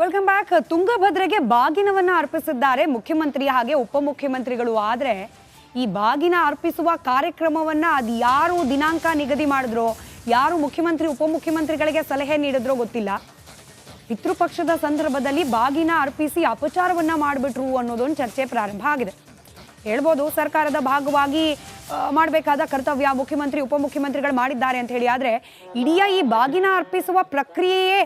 Welcome back. ತುಂಗಭದ್ರೆಗೆ ಬಾಗಿನವನ್ನ ಅರ್ಪಿಸಿದ್ದಾರೆ ಮುಖ್ಯಮಂತ್ರಿ ಹಾಗೆ ಉಪಮುಖ್ಯಮಂತ್ರಿಗಳು. ಆದ್ರೆ ಈ ಬಾಗಿನ ಅರ್ಪಿಸುವ ಕಾರ್ಯಕ್ರಮವನ್ನ ಅದು ಯಾರು ದಿನಾಂಕ ನಿಗದಿ ಮಾಡಿದ್ರೋ, ಯಾರು ಮುಖ್ಯಮಂತ್ರಿ ಉಪಮುಖ್ಯಮಂತ್ರಿಗಳಿಗೆ ಸಲಹೆ ನೀಡಿದ್ರೋ ಗೊತ್ತಿಲ್ಲ. ಪಿತೃಪಕ್ಷದ ಸಂದರ್ಭದಲ್ಲಿ ಬಾಗಿನ ಅರ್ಪಿಸಿ ಅಪಚಾರವನ್ನ ಮಾಡಿಬಿಟ್ರು ಅನ್ನೋದೊಂದು ಚರ್ಚೆ ಪ್ರಾರಂಭ ಆಗಿದೆ. ಹೇಳ್ಬೋದು ಸರ್ಕಾರದ ಭಾಗವಾಗಿ ಮಾಡಬೇಕಾದ ಕರ್ತವ್ಯ ಮುಖ್ಯಮಂತ್ರಿ ಉಪಮುಖ್ಯಮಂತ್ರಿಗಳು ಮಾಡಿದ್ದಾರೆ ಅಂತ ಹೇಳಿ. ಆದ್ರೆ ಇಡೀ ಈ ಬಾಗಿನ ಅರ್ಪಿಸುವ ಪ್ರಕ್ರಿಯೆಯೇ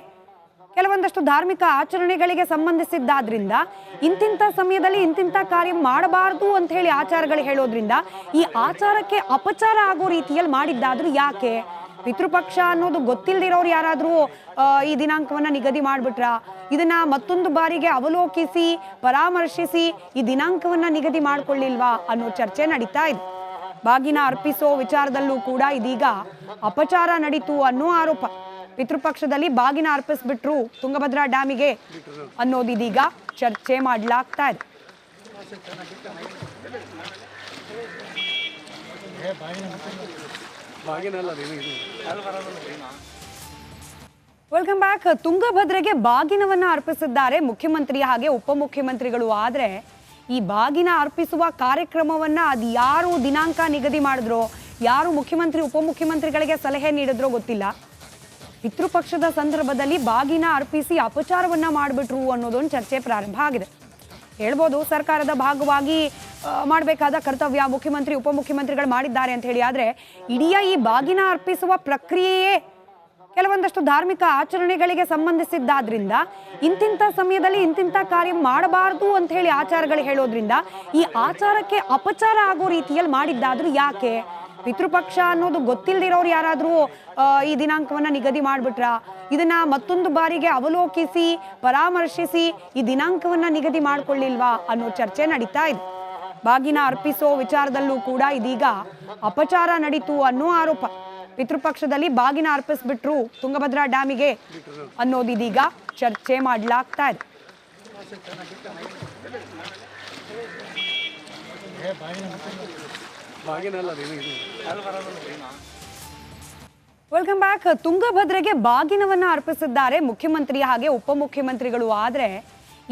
ಕೆಲವೊಂದಷ್ಟು ಧಾರ್ಮಿಕ ಆಚರಣೆಗಳಿಗೆ ಸಂಬಂಧಿಸಿದ್ದಾದ್ರಿಂದ ಇಂತಿಂಥ ಸಮಯದಲ್ಲಿ ಇಂತಿಂಥ ಕಾರ್ಯ ಮಾಡಬಾರ್ದು ಅಂತ ಹೇಳಿ ಆಚಾರಗಳು ಹೇಳೋದ್ರಿಂದ ಈ ಆಚಾರಕ್ಕೆ ಅಪಚಾರ ಆಗೋ ರೀತಿಯಲ್ಲಿ ಮಾಡಿದ್ದಾದ್ರೂ ಯಾಕೆ? ಪಿತೃಪಕ್ಷ ಅನ್ನೋದು ಗೊತ್ತಿಲ್ಲದಿರೋರು ಯಾರಾದ್ರೂ ಈ ದಿನಾಂಕವನ್ನ ನಿಗದಿ ಮಾಡ್ಬಿಟ್ರ, ಇದನ್ನ ಮತ್ತೊಂದು ಬಾರಿಗೆ ಅವಲೋಕಿಸಿ ಪರಾಮರ್ಶಿಸಿ ಈ ದಿನಾಂಕವನ್ನ ನಿಗದಿ ಮಾಡ್ಕೊಳ್ಳಿಲ್ವಾ ಅನ್ನೋ ಚರ್ಚೆ ನಡೀತಾ ಇದೆ. ಬಾಗಿನ ಅರ್ಪಿಸೋ ವಿಚಾರದಲ್ಲೂ ಕೂಡ ಇದೀಗ ಅಪಚಾರ ನಡೀತು ಅನ್ನೋ ಆರೋಪ. ಪಿತೃಪಕ್ಷದಲ್ಲಿ ಬಾಗಿನ ಅರ್ಪಿಸ್ಬಿಟ್ರು ತುಂಗಭದ್ರಾ ಡ್ಯಾಮಿಗೆ ಅನ್ನೋದು ಇದೀಗ ಚರ್ಚೆ ಮಾಡಲಾಗ್ತಾ ಇದೆ. Welcome back. ತುಂಗಭದ್ರೆಗೆ ಬಾಗಿನವನ್ನ ಅರ್ಪಿಸಿದ್ದಾರೆ ಮುಖ್ಯಮಂತ್ರಿ ಹಾಗೆ ಉಪಮುಖ್ಯಮಂತ್ರಿಗಳು. ಆದ್ರೆ ಈ ಬಾಗಿನ ಅರ್ಪಿಸುವ ಕಾರ್ಯಕ್ರಮವನ್ನ ಅದು ಯಾರು ದಿನಾಂಕ ನಿಗದಿ ಮಾಡಿದ್ರೋ, ಯಾರು ಮುಖ್ಯಮಂತ್ರಿ ಉಪಮುಖ್ಯಮಂತ್ರಿಗಳಿಗೆ ಸಲಹೆ ನೀಡಿದ್ರೋ ಗೊತ್ತಿಲ್ಲ. ಪಿತೃಪಕ್ಷದ ಸಂದರ್ಭದಲ್ಲಿ ಬಾಗಿನ ಅರ್ಪಿಸಿ ಅಪಚಾರವನ್ನ ಮಾಡಿಬಿಟ್ರು ಅನ್ನೋದೊಂದು ಚರ್ಚೆ ಪ್ರಾರಂಭ ಆಗಿದೆ. ಹೇಳ್ಬೋದು ಸರ್ಕಾರದ ಭಾಗವಾಗಿ ಮಾಡಬೇಕಾದ ಕರ್ತವ್ಯ ಮುಖ್ಯಮಂತ್ರಿ ಉಪಮುಖ್ಯಮಂತ್ರಿಗಳು ಮಾಡಿದ್ದಾರೆ ಅಂತ ಹೇಳಿ. ಆದ್ರೆ ಇಡೀ ಈ ಬಾಗಿನ ಅರ್ಪಿಸುವ ಪ್ರಕ್ರಿಯೆಯೇ ಕೆಲವೊಂದಷ್ಟು ಧಾರ್ಮಿಕ ಆಚರಣೆಗಳಿಗೆ ಸಂಬಂಧಿಸಿದ್ದಾದ್ರಿಂದ ಇಂತಿಂಥ ಸಮಯದಲ್ಲಿ ಇಂತಿಂಥ ಕಾರ್ಯ ಮಾಡಬಾರ್ದು ಅಂತ ಹೇಳಿ ಆಚಾರಗಳು ಹೇಳೋದ್ರಿಂದ ಈ ಆಚಾರಕ್ಕೆ ಅಪಚಾರ ಆಗೋ ರೀತಿಯಲ್ಲಿ ಮಾಡಿದ್ದಾದ್ರೂ ಯಾಕೆ? ಪಿತೃಪಕ್ಷ ಅನ್ನೋದು ಗೊತ್ತಿಲ್ಲದಿರೋರು ಯಾರಾದ್ರೂ ಈ ದಿನಾಂಕವನ್ನ ನಿಗದಿ ಮಾಡ್ಬಿಟ್ರ, ಇದನ್ನ ಮತ್ತೊಂದು ಬಾರಿಗೆ ಅವಲೋಕಿಸಿ ಪರಾಮರ್ಶಿಸಿ ಈ ದಿನಾಂಕವನ್ನ ನಿಗದಿ ಮಾಡ್ಕೊಳ್ಳಿಲ್ವಾ ಅನ್ನೋ ಚರ್ಚೆ ನಡೀತಾ ಇದೆ. ಬಾಗಿನ ಅರ್ಪಿಸೋ ವಿಚಾರದಲ್ಲೂ ಕೂಡ ಇದೀಗ ಅಪಚಾರ ನಡೀತು ಅನ್ನೋ ಆರೋಪ. ಪಿತೃಪಕ್ಷದಲ್ಲಿ ಬಾಗಿನ ಅರ್ಪಿಸ್ಬಿಟ್ರು ತುಂಗಭದ್ರಾ ಡ್ಯಾಮಿಗೆ ಅನ್ನೋದು ಇದೀಗ ಚರ್ಚೆ ಮಾಡಲಾಗ್ತಾ ಇದೆ. Welcome back. ತುಂಗಭದ್ರೆಗೆ ಬಾಗಿನವನ್ನ ಅರ್ಪಿಸಿದ್ದಾರೆ ಮುಖ್ಯಮಂತ್ರಿ ಹಾಗೆ ಉಪಮುಖ್ಯಮಂತ್ರಿಗಳು. ಆದ್ರೆ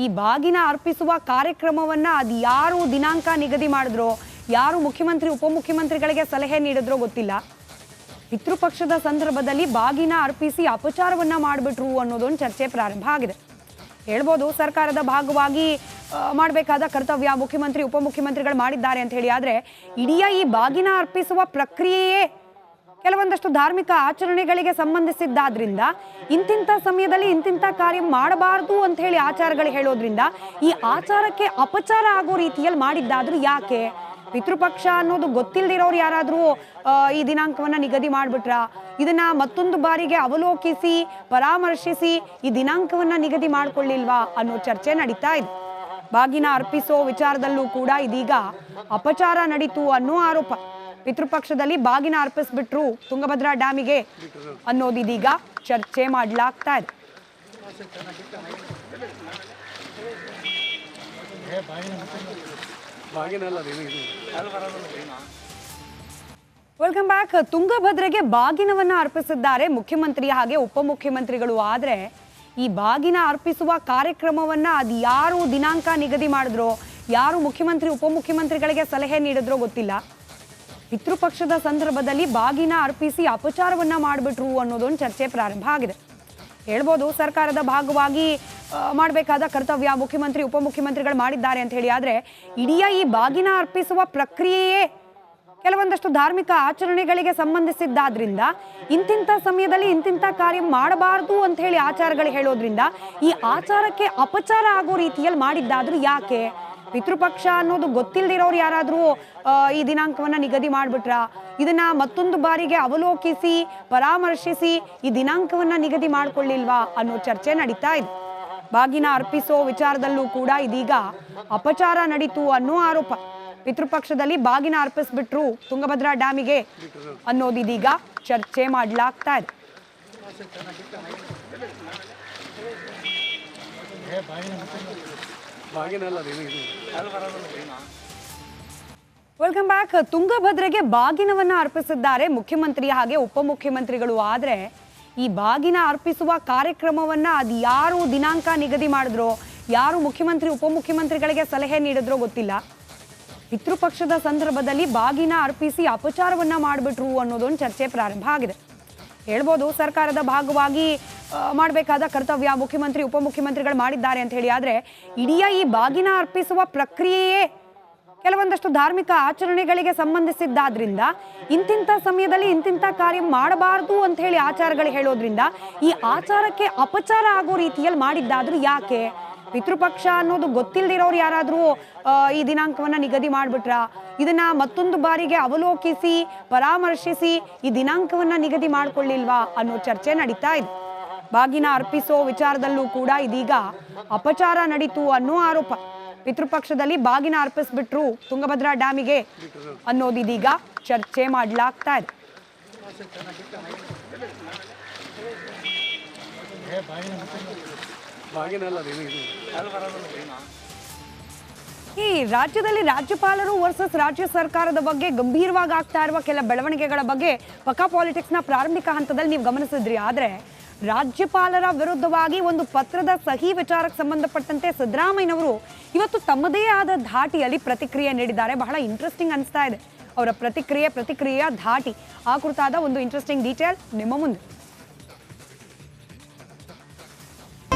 ಈ ಬಾಗಿನ ಅರ್ಪಿಸುವ ಕಾರ್ಯಕ್ರಮವನ್ನ ಅದು ಯಾರು ದಿನಾಂಕ ನಿಗದಿ ಮಾಡಿದ್ರೋ, ಯಾರು ಮುಖ್ಯಮಂತ್ರಿ ಉಪಮುಖ್ಯಮಂತ್ರಿಗಳಿಗೆ ಸಲಹೆ ನೀಡಿದ್ರೋ ಗೊತ್ತಿಲ್ಲ. ಪಿತೃಪಕ್ಷದ ಸಂದರ್ಭದಲ್ಲಿ ಬಾಗಿನ ಅರ್ಪಿಸಿ ಅಪಚಾರವನ್ನ ಮಾಡಿಬಿಟ್ರು ಅನ್ನೋದೊಂದು ಚರ್ಚೆ ಪ್ರಾರಂಭ ಆಗಿದೆ. ಹೇಳ್ಬೋದು ಸರ್ಕಾರದ ಭಾಗವಾಗಿ ಮಾಡಬೇಕಾದ ಕರ್ತವ್ಯ ಮುಖ್ಯಮಂತ್ರಿ ಉಪಮುಖ್ಯಮಂತ್ರಿಗಳು ಮಾಡಿದ್ದಾರೆ ಅಂತ ಹೇಳಿ. ಆದ್ರೆ ಇಡೀ ಈ ಬಾಗಿನ ಅರ್ಪಿಸುವ ಪ್ರಕ್ರಿಯೆಯೇ ಕೆಲವೊಂದಷ್ಟು ಧಾರ್ಮಿಕ ಆಚರಣೆಗಳಿಗೆ ಸಂಬಂಧಿಸಿದ್ದಾದ್ರಿಂದ ಇಂತಿಂಥ ಸಮಯದಲ್ಲಿ ಇಂತಿಂಥ ಕಾರ್ಯ ಮಾಡಬಾರ್ದು ಅಂತ ಹೇಳಿ ಆಚಾರಗಳು ಹೇಳೋದ್ರಿಂದ ಈ ಆಚಾರಕ್ಕೆ ಅಪಚಾರ ಆಗೋ ರೀತಿಯಲ್ಲಿ ಮಾಡಿದ್ದಾದ್ರೂ ಯಾಕೆ? ಪಿತೃಪಕ್ಷ ಅನ್ನೋದು ಗೊತ್ತಿಲ್ಲದಿರೋರು ಯಾರಾದ್ರೂ ಈ ದಿನಾಂಕವನ್ನ ನಿಗದಿ ಮಾಡ್ಬಿಟ್ರ, ಇದನ್ನ ಮತ್ತೊಂದು ಬಾರಿಗೆ ಅವಲೋಕಿಸಿ ಪರಾಮರ್ಶಿಸಿ ಈ ದಿನಾಂಕವನ್ನ ನಿಗದಿ ಮಾಡ್ಕೊಳ್ಳಿಲ್ವಾ ಅನ್ನೋ ಚರ್ಚೆ ನಡೀತಾ ಇದೆ. ಬಾಗಿನ ಅರ್ಪಿಸೋ ವಿಚಾರದಲ್ಲೂ ಕೂಡ ಇದೀಗ ಅಪಚಾರ ನಡೀತು ಅನ್ನೋ ಆರೋಪ. ಪಿತೃಪಕ್ಷದಲ್ಲಿ ಬಾಗಿನ ಅರ್ಪಿಸ್ಬಿಟ್ರು ತುಂಗಭದ್ರಾ ಡ್ಯಾಮಿಗೆ ಅನ್ನೋದು ಇದೀಗ ಚರ್ಚೆ ಮಾಡಲಾಗ್ತಾ ಇದೆ. Welcome back. ತುಂಗಭದ್ರೆಗೆ ಬಾಗಿನವನ್ನ ಅರ್ಪಿಸಿದ್ದಾರೆ ಮುಖ್ಯಮಂತ್ರಿ ಹಾಗೆ ಉಪಮುಖ್ಯಮಂತ್ರಿಗಳು. ಆದ್ರೆ ಈ ಬಾಗಿನ ಅರ್ಪಿಸುವ ಕಾರ್ಯಕ್ರಮವನ್ನ ಅದು ಯಾರು ದಿನಾಂಕ ನಿಗದಿ ಮಾಡಿದ್ರೋ, ಯಾರು ಮುಖ್ಯಮಂತ್ರಿ ಉಪಮುಖ್ಯಮಂತ್ರಿಗಳಿಗೆ ಸಲಹೆ ನೀಡಿದ್ರೋ ಗೊತ್ತಿಲ್ಲ. ಪಿತೃಪಕ್ಷದ ಸಂದರ್ಭದಲ್ಲಿ ಬಾಗಿನ ಅರ್ಪಿಸಿ ಅಪಚಾರವನ್ನ ಮಾಡಿಬಿಟ್ರು ಅನ್ನೋದೊಂದು ಚರ್ಚೆ ಪ್ರಾರಂಭ ಆಗಿದೆ. ಹೇಳ್ಬೋದು ಸರ್ಕಾರದ ಭಾಗವಾಗಿ ಮಾಡಬೇಕಾದ ಕರ್ತವ್ಯ ಮುಖ್ಯಮಂತ್ರಿ ಉಪಮುಖ್ಯಮಂತ್ರಿಗಳು ಮಾಡಿದ್ದಾರೆ ಅಂತ ಹೇಳಿ. ಆದ್ರೆ ಇಡೀ ಈ ಬಾಗಿನ ಅರ್ಪಿಸುವ ಪ್ರಕ್ರಿಯೆಯೇ ಕೆಲವೊಂದಷ್ಟು ಧಾರ್ಮಿಕ ಆಚರಣೆಗಳಿಗೆ ಸಂಬಂಧಿಸಿದ್ದಾದ್ರಿಂದ ಇಂತಿಂಥ ಸಮಯದಲ್ಲಿ ಇಂತಿಂಥ ಕಾರ್ಯ ಮಾಡಬಾರ್ದು ಅಂತ ಹೇಳಿ ಆಚಾರಗಳು ಹೇಳೋದ್ರಿಂದ ಈ ಆಚಾರಕ್ಕೆ ಅಪಚಾರ ಆಗೋ ರೀತಿಯಲ್ಲಿ ಮಾಡಿದ್ದಾದ್ರೂ ಯಾಕೆ? ಪಿತೃಪಕ್ಷ ಅನ್ನೋದು ಗೊತ್ತಿಲ್ಲದಿರೋರು ಯಾರಾದ್ರೂ ಈ ದಿನಾಂಕವನ್ನ ನಿಗದಿ ಮಾಡ್ಬಿಟ್ರ, ಇದನ್ನ ಮತ್ತೊಂದು ಬಾರಿಗೆ ಅವಲೋಕಿಸಿ ಪರಾಮರ್ಶಿಸಿ ಈ ದಿನಾಂಕವನ್ನ ನಿಗದಿ ಮಾಡ್ಕೊಳ್ಳಿಲ್ವಾ ಅನ್ನೋ ಚರ್ಚೆ ನಡೀತಾ ಇದೆ. ಬಾಗಿನ ಅರ್ಪಿಸೋ ವಿಚಾರದಲ್ಲೂ ಕೂಡ ಇದೀಗ ಅಪಚಾರ ನಡೀತು ಅನ್ನೋ ಆರೋಪ. ಪಿತೃಪಕ್ಷದಲ್ಲಿ ಬಾಗಿನ ಅರ್ಪಿಸ್ಬಿಟ್ರು ತುಂಗಭದ್ರಾ ಡ್ಯಾಮಿಗೆ ಅನ್ನೋದು ಇದೀಗ ಚರ್ಚೆ ಮಾಡಲಾಗ್ತಾ ಇದೆ. Welcome back. ತುಂಗಭದ್ರೆಗೆ ಬಾಗಿನವನ್ನ ಅರ್ಪಿಸಿದ್ದಾರೆ ಮುಖ್ಯಮಂತ್ರಿ ಹಾಗೆ ಉಪಮುಖ್ಯಮಂತ್ರಿಗಳು. ಆದ್ರೆ ಈ ಬಾಗಿನ ಅರ್ಪಿಸುವ ಕಾರ್ಯಕ್ರಮವನ್ನ ಅದು ಯಾರು ದಿನಾಂಕ ನಿಗದಿ ಮಾಡಿದ್ರೋ, ಯಾರು ಮುಖ್ಯಮಂತ್ರಿ ಉಪಮುಖ್ಯಮಂತ್ರಿಗಳಿಗೆ ಸಲಹೆ ನೀಡಿದ್ರೋ ಗೊತ್ತಿಲ್ಲ. ಪಿತೃಪಕ್ಷದ ಸಂದರ್ಭದಲ್ಲಿ ಬಾಗಿನ ಅರ್ಪಿಸಿ ಅಪಚಾರವನ್ನ ಮಾಡಿಬಿಟ್ರು ಅನ್ನೋದೊಂದು ಚರ್ಚೆ ಪ್ರಾರಂಭ ಆಗಿದೆ. ಹೇಳ್ಬೋದು ಸರ್ಕಾರದ ಭಾಗವಾಗಿ ಮಾಡಬೇಕಾದ ಕರ್ತವ್ಯ ಮುಖ್ಯಮಂತ್ರಿ ಉಪಮುಖ್ಯಮಂತ್ರಿಗಳು ಮಾಡಿದ್ದಾರೆ ಅಂತ ಹೇಳಿ. ಆದರೆ ಇಡೀ ಈ ಬಾಗಿನ ಅರ್ಪಿಸುವ ಪ್ರಕ್ರಿಯೆಯೇ ಕೆಲವೊಂದಷ್ಟು ಧಾರ್ಮಿಕ ಆಚರಣೆಗಳಿಗೆ ಸಂಬಂಧಿಸಿದ್ದಾದ್ರಿಂದ ಇಂತಿಂಥ ಸಮಯದಲ್ಲಿ ಇಂತಿಂಥ ಕಾರ್ಯ ಮಾಡಬಾರ್ದು ಅಂತ ಹೇಳಿ ಆಚಾರಗಳು ಹೇಳೋದ್ರಿಂದ ಈ ಆಚಾರಕ್ಕೆ ಅಪಚಾರ ಆಗೋ ರೀತಿಯಲ್ಲಿ ಮಾಡಿದ್ದಾದ್ರೂ ಯಾಕೆ? ಪಿತೃಪಕ್ಷ ಅನ್ನೋದು ಗೊತ್ತಿಲ್ಲದಿರೋರು ಯಾರಾದರೂ ಈ ದಿನಾಂಕವನ್ನು ನಿಗದಿ ಮಾಡಿಬಿಟ್ರ, ಇದನ್ನ ಮತ್ತೊಂದು ಬಾರಿಗೆ ಅವಲೋಕಿಸಿ ಪರಾಮರ್ಶಿಸಿ ಈ ದಿನಾಂಕವನ್ನು ನಿಗದಿ ಮಾಡಿಕೊಳ್ಳಿಲ್ವಾ ಅನ್ನೋ ಚರ್ಚೆ ನಡೀತಾ ಇದೆ. ಬಾಗಿನ ಅರ್ಪಿಸೋ ವಿಚಾರದಲ್ಲೂ ಕೂಡ ಇದೀಗ ಅಪಚಾರ ನಡೀತು ಅನ್ನೋ ಆರೋಪ. ಪಿತೃಪಕ್ಷದಲ್ಲಿ ಬಾಗಿನ ಅರ್ಪಿಸ್ಬಿಟ್ರು ತುಂಗಭದ್ರಾ ಡ್ಯಾಮಿಗೆ ಅನ್ನೋದು ಇದೀಗ ಚರ್ಚೆ ಮಾಡಲಾಗ್ತಾ ಇದೆ. ಈ ರಾಜ್ಯದಲ್ಲಿ ರಾಜ್ಯಪಾಲರು ವರ್ಸಸ್ ರಾಜ್ಯ ಸರ್ಕಾರದ ಬಗ್ಗೆ ಗಂಭೀರವಾಗಿ ಆಗ್ತಾ ಇರುವ ಕೆಲ ಬೆಳವಣಿಗೆಗಳ ಬಗ್ಗೆ ಪಕ್ಕಾ ಪಾಲಿಟಿಕ್ಸ್ನ ಪ್ರಾರಂಭಿಕ ಹಂತದಲ್ಲಿ ನೀವು ಗಮನಿಸಿದ್ರಿ. ಆದರೆ ರಾಜ್ಯಪಾಲರ ವಿರುದ್ಧವಾಗಿ ಒಂದು ಪತ್ರದ ಸಹಿ ವಿಚಾರಕ್ಕೆ ಸಂಬಂಧಪಟ್ಟಂತೆ ಸಿದ್ದರಾಮಯ್ಯನವರು ಇವತ್ತು ತಮ್ಮದೇ ಆದ ಧಾಟಿಯಲ್ಲಿ ಪ್ರತಿಕ್ರಿಯೆ ನೀಡಿದ್ದಾರೆ. ಬಹಳ ಇಂಟ್ರೆಸ್ಟಿಂಗ್ ಅನಿಸ್ತಾ ಇದೆ ಅವರ ಪ್ರತಿಕ್ರಿಯೆಯ ಧಾಟಿ. ಆ ಕುರಿತಾದ ಒಂದು ಇಂಟ್ರೆಸ್ಟಿಂಗ್ ಡೀಟೇಲ್ ನಿಮ್ಮ ಮುಂದೆ.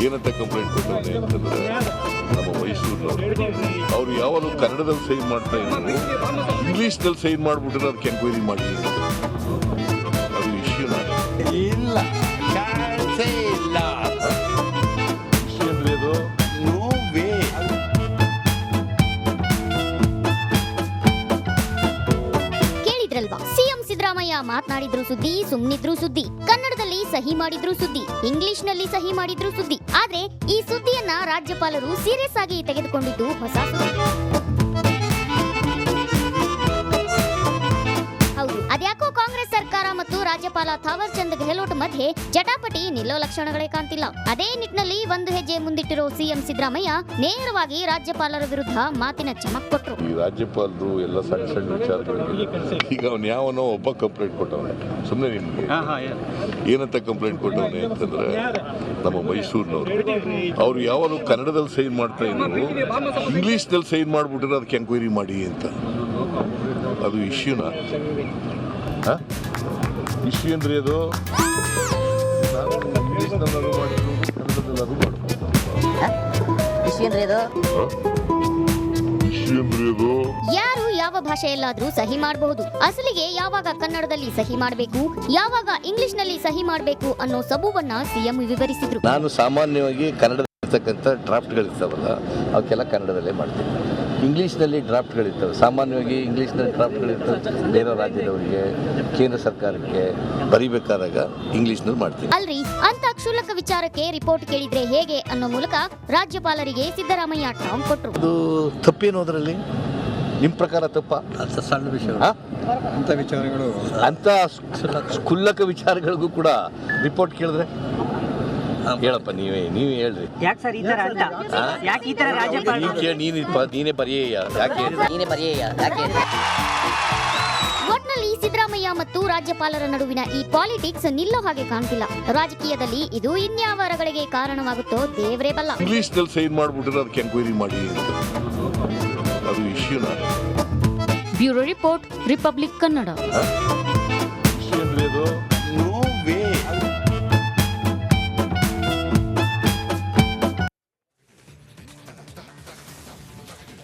ಏನಂತ ಕಂಪ್ಲೇಂಟ್ ಕೊಟ್ಟವನೆ ಅಂತಂದ್ರೆ ನಮ್ಮ ಮೈಸೂರಿನವರು ಅವ್ರು ಯಾವಾಗಲೂ ಕನ್ನಡದಲ್ಲಿ ಸೈನ್ ಮಾಡ್ತಾ ಇದ್ರು, ಇಂಗ್ಲೀಷ್ನಲ್ಲಿ ಸೈನ್ ಮಾಡ್ಬಿಟ್ರೆ ಅದಕ್ಕೆ ಎಂಕ್ವೈರಿ ಮಾಡಿ. ಅದು ಇಶ್ಯೂನ ಇಲ್ಲ ಇಲ್ಲ ಇಶ್ಯೂ ಅಂದ್ರೆ ಅದು ನೋ ವೇ. ಕೇಳಿದ್ರಲ್ವಾ, ಸಿಎಂ ಸಿದ್ದರಾಮಯ್ಯ ಮಾತನಾಡಿದ್ರು ಸುದ್ದಿ, ಸುಮ್ನಿದ್ರು ಸುದ್ದಿ, ಕನ್ನಡದಲ್ಲಿ ಸಹಿ ಮಾಡಿದ್ರು ಸುದ್ದಿ, ಇಂಗ್ಲಿಷ್ ನಲ್ಲಿ ಸಹಿ ಮಾಡಿದ್ರು ಸುದ್ದಿ. ಆದ್ರೆ ಈ ಸುದ್ದಿಯನ್ನ ರಾಜ್ಯಪಾಲರು ಸೀರಿಯಸ್ ಆಗಿ ತೆಗೆದುಕೊಂಡಿದ್ದು ಹೊಸ ಸುದ್ದಿ. ಹೌದು, ಅದ್ಯಾಕೋ ಕಾಂಗ್ರೆಸ್ ಸರ್ಕಾರ ಮತ್ತು ರಾಜ್ಯಪಾಲ ಥಾವರ್ ಚಂದ್ ಗೆಹ್ಲೋಟ್ ಮಧ್ಯೆ ಜಟಾಪಟಿ ನಿಲ್ಲೋ ಲಕ್ಷಣಗಳೇ ಕಾಣ್ತಿಲ್ಲ. ಅದೇ ನಿಟ್ಟಿನಲ್ಲಿ ಒಂದು ಹೆಜ್ಜೆ ಮುಂದಿಟ್ಟಿರೋ ಸಿಎಂ ಸಿದ್ದರಾಮಯ್ಯ ನೇರವಾಗಿ ರಾಜ್ಯಪಾಲರ ವಿರುದ್ಧ ಮಾತಿನ ಚಮಕ್ ಕೊಟ್ರು. ಈ ರಾಜ್ಯಪಾಲರು ಎಲ್ಲ ಸಣ್ಣ ಸಣ್ಣ ವಿಚಾರಗಳಿಗೆ ಈಗ ಅವ್ನು ಯಾವನೋ ಒಬ್ಬ ಕಂಪ್ಲೇಂಟ್ ಕೊಟ್ಟವನೆ. ಸುಮ್ಮನೆ ನಿಮ್ಗೆ ಏನಂತ ಕಂಪ್ಲೇಂಟ್ ಕೊಟ್ಟವನೆ ಅಂತಂದ್ರೆ ನಮ್ಮ ಮೈಸೂರಿನವರು ಅವ್ರು ಯಾವಾಗಲೂ ಕನ್ನಡದಲ್ಲಿ ಸೈನ್ ಮಾಡ್ತಾ ಇದ್ರು, ಇಂಗ್ಲೀಷ್ನಲ್ಲಿ ಸೈನ್ ಮಾಡ್ಬಿಟ್ರೆ ಅದಕ್ಕೆ ಎಂಕ್ವೈರಿ ಮಾಡಿ ಅಂತ. ಅದು ಇಶ್ಯೂನ ಇಶ್ಯೂ ಅಂದ್ರೆ ಅದು ಇಂಗ್ಲೀಷ್ನಲ್ಲಾದ್ರೂ ಮಾಡಿದ್ರು ಕನ್ನಡದಲ್ಲಾದ್ರೂ ಮಾಡ್ಬೋದು. ಇಶ್ಯೂ ಅಂದ್ರೆ ಅದು ಯಾರು ಯಾವ ಭಾಷೆಯಲ್ಲಾದ್ರೂ ಸಹಿ ಮಾಡಬಹುದು. ಅಸಲಿಗೆ ಯಾವಾಗ ಕನ್ನಡದಲ್ಲಿ ಸಹಿ ಮಾಡಬೇಕು, ಯಾವಾಗ ಇಂಗ್ಲಿಷ್ ನಲ್ಲಿ ಸಹಿ ಮಾಡಬೇಕು ಅನ್ನೋ ಸಬೂಬನ್ನ ಸಿಎಂ ವಿವರಿಸಿದ್ರು. ನಾನು ಸಾಮಾನ್ಯವಾಗಿ ಕನ್ನಡದಲ್ಲಿ ಇರ್ತಕ್ಕಂಥ ಡ್ರಾಫ್ಟ್ಗಳಿರ್ತಾವಲ್ಲ ಅವಕ್ಕೆಲ್ಲ ಕನ್ನಡದಲ್ಲೇ ಮಾಡ್ತೀನಿ. ಇಂಗ್ಲೀಷ್ನಲ್ಲಿ ಡ್ರಾಫ್ಟ್ಗಳಿರ್ತವೆ, ಸಾಮಾನ್ಯವಾಗಿ ಇಂಗ್ಲೀಷ್ನಲ್ಲಿ ಡ್ರಾಫ್ಟ್ಗಳಿರ್ತವೆ. ಬೇರೆ ರಾಜ್ಯದವರಿಗೆ ಕೇಂದ್ರ ಸರ್ಕಾರಕ್ಕೆ ಬರೀಬೇಕಾದಾಗ ಇಂಗ್ಲೀಷ್ನಲ್ಲಿ ಮಾಡ್ತೀನಿ. ಅಲ್ರಿ, ಅಂತ ಕ್ಷುಲ್ಲಕ ವಿಚಾರಕ್ಕೆ ರಿಪೋರ್ಟ್ ಕೇಳಿದ್ರೆ ಹೇಗೆ ಅನ್ನೋ ಮೂಲಕ ರಾಜ್ಯಪಾಲರಿಗೆ ಸಿದ್ದರಾಮಯ್ಯ ಟಾಂಗ್ ಕೊಟ್ರು. ಅದು ತಪ್ಪೇನು ಅದರಲ್ಲಿ? ನಿಮ್ಮ ಪ್ರಕಾರ ತಪ್ಪ? ಅಂತ ಸಣ್ಣ ವಿಷಯ, ಅಂತ ವಿಚಾರಗಳು, ಅಂತ ಕ್ಷುಲ್ಲಕ ವಿಚಾರಗಳಿಗೂ ಕೂಡ ರಿಪೋರ್ಟ್ ಕೇಳಿದ್ರೆ ಹೇಳಪ್ಪ, ನೀವೇ ಹೇಳ್ರಿ. ಯಾಕೆ ಸರ್ ಈ ತರ ಅಂತ? ಯಾಕೆ ಈ ತರ ರಾಜ್ಯಪಾಲ? ನೀನೇ ಬರೆಯ ಯಾಕೆ? ಒಟ್ನಲ್ಲಿ ಸಿದ್ದರಾಮಯ್ಯ ಮತ್ತು ರಾಜ್ಯಪಾಲರ ನಡುವಿನ ಈ ಪಾಲಿಟಿಕ್ಸ್ ನಿಲ್ಲೋ ಹಾಗೆ ಕಾಣ್ತಿಲ್ಲ. ರಾಜಕೀಯದಲ್ಲಿ ಇದು ಇನ್ಯಾವ ರಗಳಿಗೆ ಕಾರಣವಾಗುತ್ತೋ ದೇವರೇ ಬಲ್ಲ. ಇಂಗ್ಲೀಷ್ನಲ್ಲಿ ಸೈನ್ ಮಾಡ್ಬಿಟ್ರೆ ಅದಕ್ಕೆ ಎಂಕ್ವೈರಿ ಮಾಡಿ ಅಂತ. ಅದು ಇಶ್ಯೂನ bureau report, Republic Kannada. Issue ಅಂದ್ರೆ ಅದು